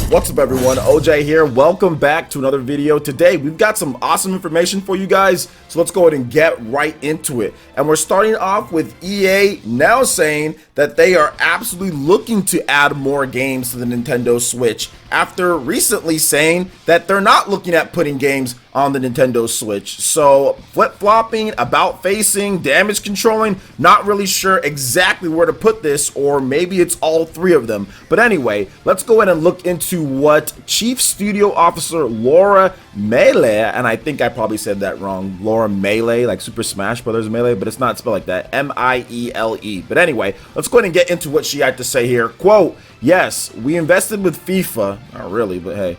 What's up everyone, OJ here. Welcome back to another video. Today we've got some awesome information for you guys, so let's go ahead and get right into it. And we're starting off with EA now saying that they are absolutely looking to add more games to the Nintendo Switch after recently saying that they're not looking at putting games on the Nintendo Switch. So flip-flopping, about facing, damage controlling, not really sure exactly where to put this, or maybe it's all three of them. But anyway, let's go ahead and look into what Chief Studio Officer Laura Melee, and I think I probably said that wrong, Laura Melee, like Super Smash Brothers Melee, but it's not spelled like that, M-I-E-L-E. But anyway, let's go ahead and get into what she had to say here. Quote, "Yes, we invested with FIFA," not really, but hey,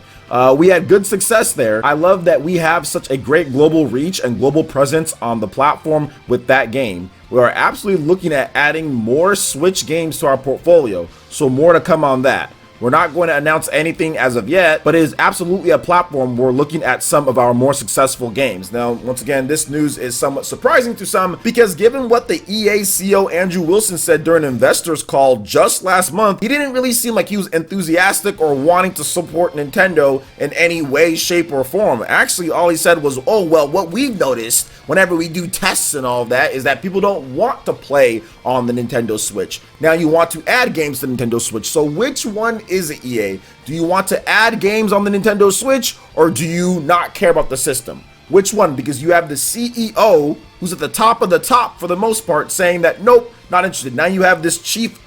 we had good success there. I love that we have such a great global reach and global presence on the platform with that game. We are absolutely looking at adding more Switch games to our portfolio, so more to come on that. We're not going to announce anything as of yet, but it is absolutely a platform we're looking at some of our more successful games. Now, once again, this news is somewhat surprising to some because given what the EA CEO Andrew Wilson said during an investors call just last month, he didn't really seem like he was enthusiastic or wanting to support Nintendo in any way, shape, or form. Actually, all he said was, oh, well, what we've noticed whenever we do tests and all that is that people don't want to play on the Nintendo Switch. Now you want to add games to the Nintendo Switch. So which one is it, EA? Do you want to add games on the Nintendo Switch, or do you not care about the system? Which one? Because you have the CEO, who's at the top of the top for the most part, saying that nope, not interested. Now you have this Chief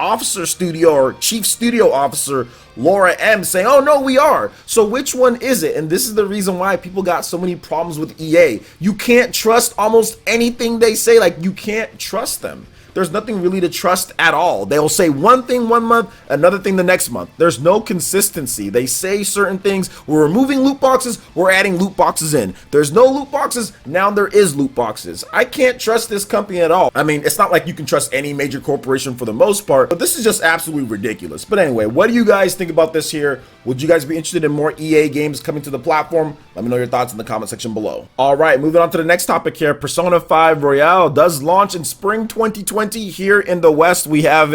Studio Officer Laura M saying, oh no, we are. So which one is it? And this is the reason why people got so many problems with EA. You can't trust almost anything they say. Like, you can't trust them. There's nothing really to trust at all. They'll say one thing one month, another thing the next month. There's no consistency. They say certain things. We're removing loot boxes, we're adding loot boxes in. There's no loot boxes, now there is loot boxes. I can't trust this company at all. I mean, it's not like you can trust any major corporation for the most part, but this is just absolutely ridiculous. But anyway, what do you guys think about this here? Would you guys be interested in more EA games coming to the platform? Let me know your thoughts in the comment section below. All right, moving on to the next topic here. Persona 5 Royale does launch in spring 2020. Here in the West, we have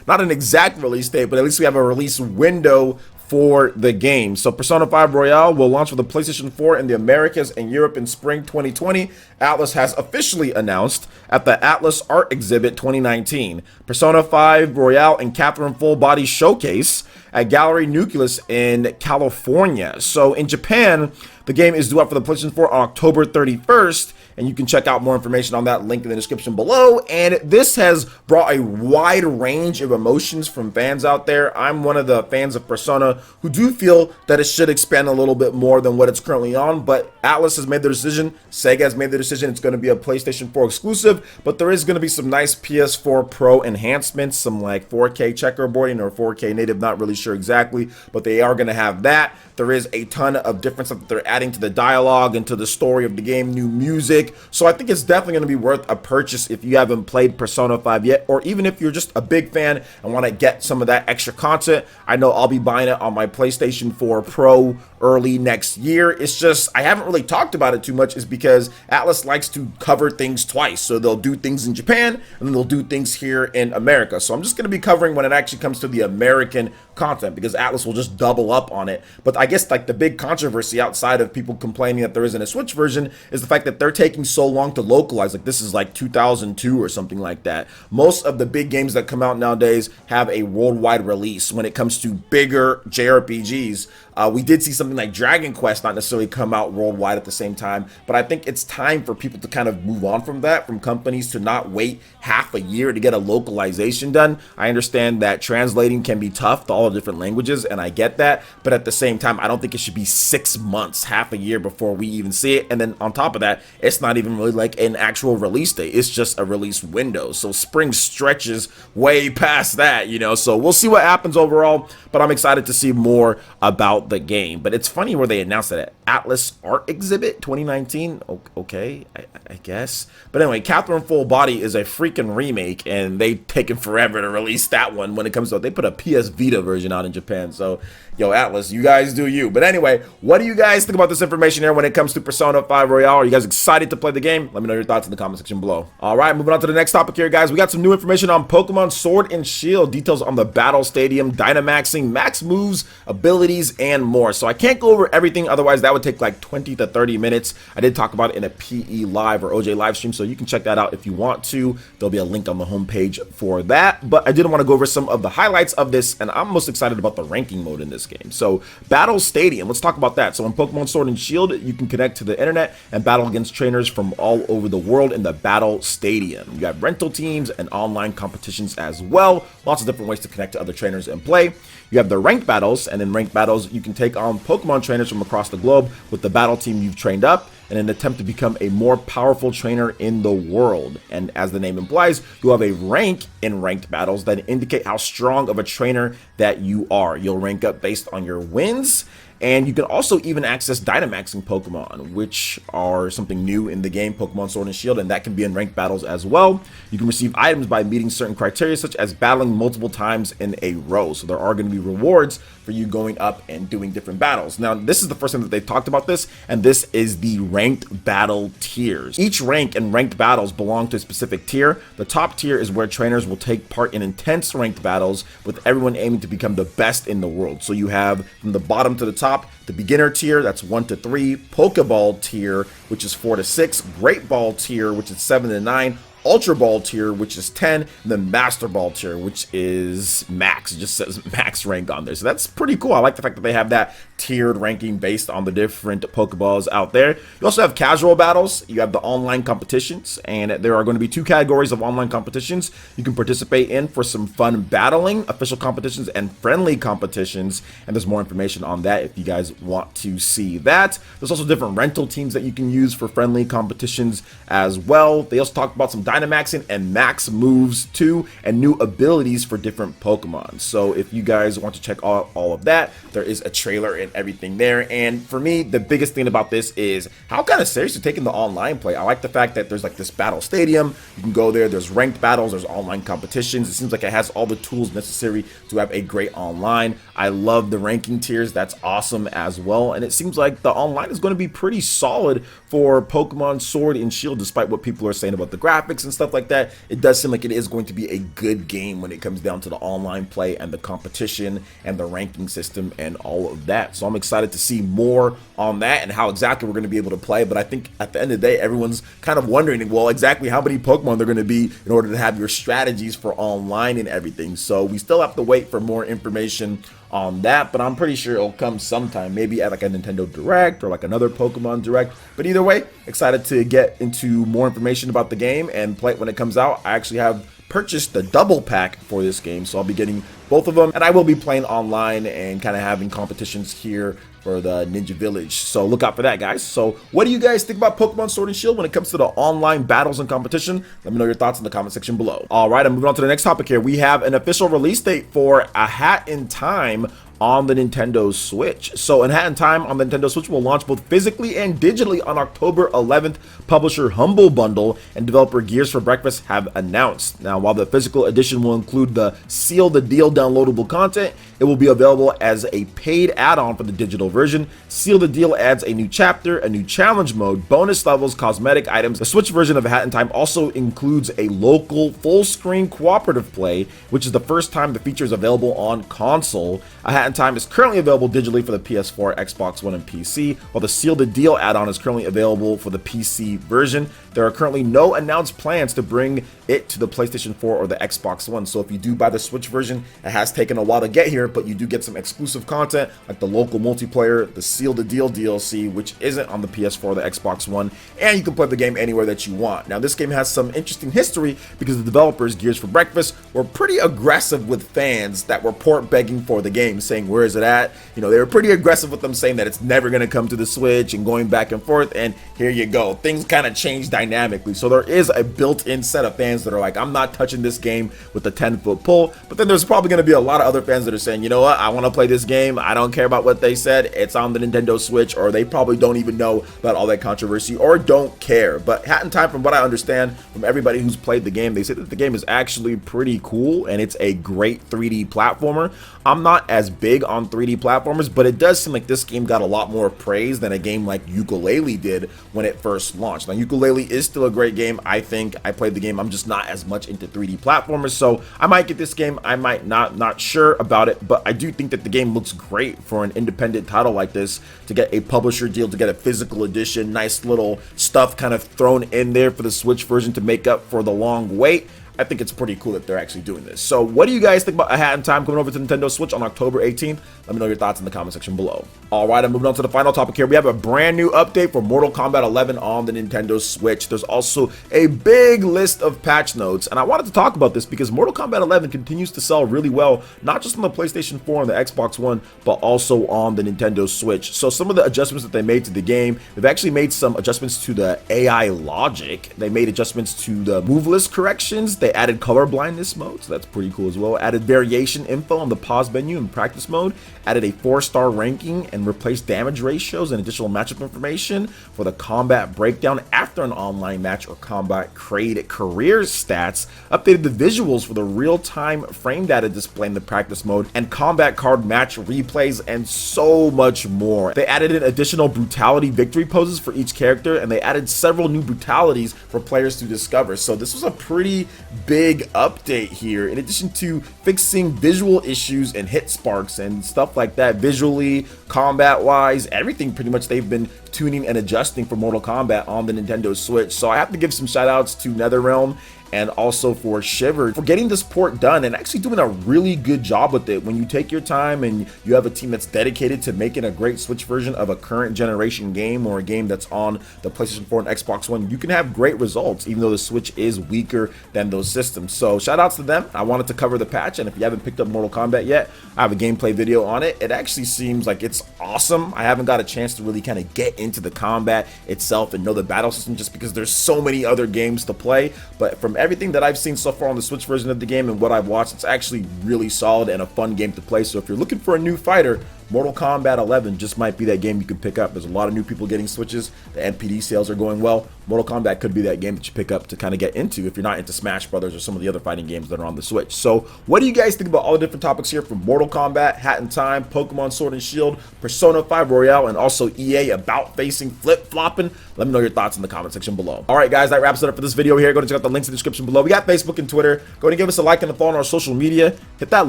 not an exact release date, but at least we have a release window for the game. So Persona 5 Royale will launch with the PlayStation 4 in the Americas and Europe in spring 2020. Atlus has officially announced at the Atlas Art Exhibit 2019. Persona 5 Royale and Catherine Full Body Showcase at Gallery Nucleus in California. So in Japan, the game is due out for the PlayStation 4 on October 31st, and you can check out more information on that link in the description below. And this has brought a wide range of emotions from fans out there. I'm one of the fans of Persona who do feel that it should expand a little bit more than what it's currently on, but Atlus has made their decision, Sega has made the decision, it's going to be a PlayStation 4 exclusive, but there is going to be some nice PS4 Pro enhancements, some like 4K checkerboarding or 4K native, not really sure exactly, but they are going to have that. There is a ton of different stuff that they're adding to the dialogue and to the story of the game, new music. So I think it's definitely going to be worth a purchase if you haven't played Persona 5 yet, or even if you're just a big fan and want to get some of that extra content. I know I'll be buying it on my PlayStation 4 Pro early next year. It's just, I haven't really talked about it too much, is because Atlus likes to cover things twice. So they'll do things in Japan and then they'll do things here in America. So I'm just going to be covering when it actually comes to the American content, because Atlus will just double up on it. But I guess like the big controversy outside of people complaining that there isn't a Switch version is the fact that they're taking so long to localize. Like, this is like 2002 or something like that. Most of the big games that come out nowadays have a worldwide release when it comes to bigger JRPGs. We did see something like Dragon Quest not necessarily come out worldwide at the same time, but I think it's time for people to kind of move on from that, from companies to not wait half a year to get a localization done. I understand that translating can be tough to all the different languages, and I get that, but at the same time, I don't think it should be 6 months, half a year before we even see it. And then on top of that, it's not even really like an actual release date, it's just a release window. So spring stretches way past that, you know, so we'll see what happens overall, but I'm excited to see more about the game. But it's funny where they announced it at Atlas Art Exhibit 2019. Okay, I guess. But anyway, Catherine Full Body is a freaking remake, and they've taken forever to release that one. When it comes to it, they put a PS Vita version version out in Japan. So, yo, Atlas, you guys do you. But anyway, what do you guys think about this information here when it comes to Persona 5 Royale? Are you guys excited to play the game? Let me know your thoughts in the comment section below. All right, moving on to the next topic here, guys. We got some new information on Pokemon Sword and Shield, details on the Battle Stadium, Dynamaxing, max moves, abilities, and more. So I can't go over everything, otherwise that would take like 20 to 30 minutes. I did talk about it in a PE live or OJ live stream, so you can check that out if you want to. There'll be a link on the homepage for that. But I did want to go over some of the highlights of this, and I'm most excited about the ranking mode in this game. So Battle Stadium, let's talk about that. So in Pokemon Sword and Shield, you can connect to the internet and battle against trainers from all over the world in the Battle Stadium. You have rental teams and online competitions as well. Lots of different ways to connect to other trainers and play. You have the ranked battles, and in ranked battles, you can take on Pokemon trainers from across the globe with the battle team you've trained up in an attempt to become a more powerful trainer in the world. And as the name implies, you have a rank in ranked battles that indicate how strong of a trainer that you are. You'll rank up based on your wins, and you can also even access Dynamaxing Pokemon, which are something new in the game, Pokemon Sword and Shield, and that can be in ranked battles as well. You can receive items by meeting certain criteria, such as battling multiple times in a row. So there are going to be rewards for you going up and doing different battles. Now, this is the first time that they've talked about this, and this is the ranked battle tiers. Each rank in ranked battles belong to a specific tier. The top tier is where trainers will take part in intense ranked battles, with everyone aiming to become the best in the world. So you have from the bottom to the top, the beginner tier, that's 1 to 3, Pokeball tier, which is 4 to 6, Great Ball tier, which is 7 to 9, Ultra Ball tier, which is 10, and then Master Ball tier, which is max. It just says max rank on there. So that's pretty cool. I like the fact that they have that tiered ranking based on the different Pokeballs out there. You also have casual battles. You have the online competitions, and there are going to be 2 categories of online competitions you can participate in for some fun battling, official competitions, and friendly competitions. And there's more information on that if you guys want to see that. There's also different rental teams that you can use for friendly competitions as well. They also talk about some Dynamaxing and max moves too, and new abilities for different Pokemon. So if you guys want to check all of that, there is a trailer and everything there. And for me, the biggest thing about this is how kind of serious you're taking the online play. I like the fact that there's like this battle stadium. You can go there, there's ranked battles, there's online competitions. It seems like it has all the tools necessary to have a great online. I love the ranking tiers. That's awesome as well. And it seems like the online is going to be pretty solid for Pokemon Sword and Shield, despite what people are saying about the graphics and stuff like that. It does seem like it is going to be a good game when it comes down to the online play and the competition and the ranking system and all of that. So I'm excited to see more on that and how exactly we're going to be able to play. But I think at the end of the day, everyone's kind of wondering, well, exactly how many Pokemon they're going to be in order to have your strategies for online and everything. So we still have to wait for more information on that, but I'm pretty sure it'll come sometime, maybe at like a Nintendo Direct or like another Pokemon Direct. But either way, excited to get into more information about the game and play it when it comes out. I actually have purchased the double pack for this game, so I'll be getting both of them, and I will be playing online and kind of having competitions here for the Ninja Village. So look out for that, guys. So what do you guys think about Pokemon Sword and Shield when it comes to the online battles and competition? Let me know your thoughts in the comment section below. All right, I'm moving on to the next topic here. We have an official release date for A Hat in Time on the Nintendo Switch. So A Hat in Time on the Nintendo Switch will launch both physically and digitally on October 11th. Publisher Humble Bundle and developer Gears for Breakfast have announced. Now, while the physical edition will include the Seal the Deal downloadable content, it will be available as a paid add-on for the digital version. Seal the Deal adds a new chapter, a new challenge mode, bonus levels, cosmetic items. The Switch version of A Hat in Time also includes a local full-screen cooperative play, which is the first time the feature is available on console. A Hat in Time is currently available digitally for the PS4, Xbox One, and PC, while the Seal the Deal add-on is currently available for the PC version. There are currently no announced plans to bring it to the PlayStation 4 or the Xbox One. So if you do buy the Switch version, it has taken a while to get here, but you do get some exclusive content like the local multiplayer, the Seal the Deal DLC, which isn't on the PS4 or the Xbox One, and you can play the game anywhere that you want. Now, this game has some interesting history because the developers, Gears for Breakfast, were pretty aggressive with fans that were port begging for the game, saying saying, where is it at? You know, they were pretty aggressive with them saying that it's never going to come to the Switch and going back and forth, and here you go. Things kind of change dynamically. So there is a built-in set of fans that are like, I'm not touching this game with a 10-foot pole. But then there's probably going to be a lot of other fans that are saying, you know what, I want to play this game. I don't care about what they said. It's on the Nintendo Switch, or they probably don't even know about all that controversy or don't care. But Hat in Time, from what I understand from everybody who's played the game, they say that the game is actually pretty cool and it's a great 3D platformer. I'm not as big on 3D platformers, but it does seem like this game got a lot more praise than a game like Yooka-Laylee did when it first launched. Now, Yooka-Laylee is still a great game. I think I played the game. I'm just not as much into 3D platformers, so I might get this game. I might not sure about it, but I do think that the game looks great for an independent title like this, to get a publisher deal, to get a physical edition, nice little stuff kind of thrown in there for the Switch version to make up for the long wait. I think it's pretty cool that they're actually doing this. So what do you guys think about A Hat in Time coming over to Nintendo Switch on October 18th? Let me know your thoughts in the comment section below. All right, I'm moving on to the final topic here. We have a brand new update for Mortal Kombat 11 on the Nintendo Switch. There's also a big list of patch notes, and I wanted to talk about this because Mortal Kombat 11 continues to sell really well, not just on the PlayStation 4 and the Xbox One, but also on the Nintendo Switch. So some of the adjustments that they made to the game, they've actually made some adjustments to the AI logic. They made adjustments to the move list corrections. They added color blindness mode, so that's pretty cool as well. Added variation info on the pause menu in practice mode. Added a 4-star ranking and replaced damage ratios and additional matchup information for the combat breakdown after an online match or combat crate career stats. Updated the visuals for the real-time frame data display in the practice mode and combat card match replays, and so much more. They added in additional brutality victory poses for each character, and they added several new brutalities for players to discover. So this was a pretty big update here, in addition to fixing visual issues and hit sparks and stuff like that. Visually, combat wise, everything pretty much they've been tuning and adjusting for Mortal Kombat on the Nintendo Switch. So I have to give some shout outs to NetherRealm and also for Shiver for getting this port done and actually doing a really good job with it. When you take your time and you have a team that's dedicated to making a great Switch version of a current generation game, or a game that's on the PlayStation 4 and Xbox One, you can have great results even though the Switch is weaker than those systems. So shout outs to them. I wanted to cover the patch, and if you haven't picked up Mortal Kombat yet, I have a gameplay video on it. It actually seems like it's awesome. I haven't got a chance to really kind of get into the combat itself and know the battle system just because there's so many other games to play, but from everything that I've seen so far on the Switch version of the game and what I've watched, it's actually really solid and a fun game to play. So if you're looking for a new fighter, Mortal Kombat 11 just might be that game you can pick up. There's a lot of new people getting Switches. The NPD sales are going well. Mortal Kombat could be that game that you pick up to kind of get into if you're not into Smash Brothers or some of the other fighting games that are on the Switch. So what do you guys think about all the different topics here from Mortal Kombat, Hat in Time, Pokemon Sword and Shield, Persona 5 Royale, and also EA about facing flip-flopping? Let me know your thoughts in the comment section below. All right, guys, that wraps it up for this video here. Go and check out the links in the description below. We got Facebook and Twitter. Go and give us a like and a follow on our social media. Hit that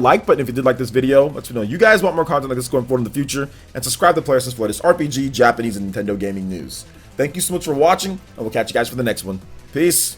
like button if you did like this video. Let me know you guys want more content like this going forward in the future. And subscribe to PlayerEssence for latest RPG, Japanese, and Nintendo gaming news. Thank you so much for watching, and we'll catch you guys for the next one. Peace.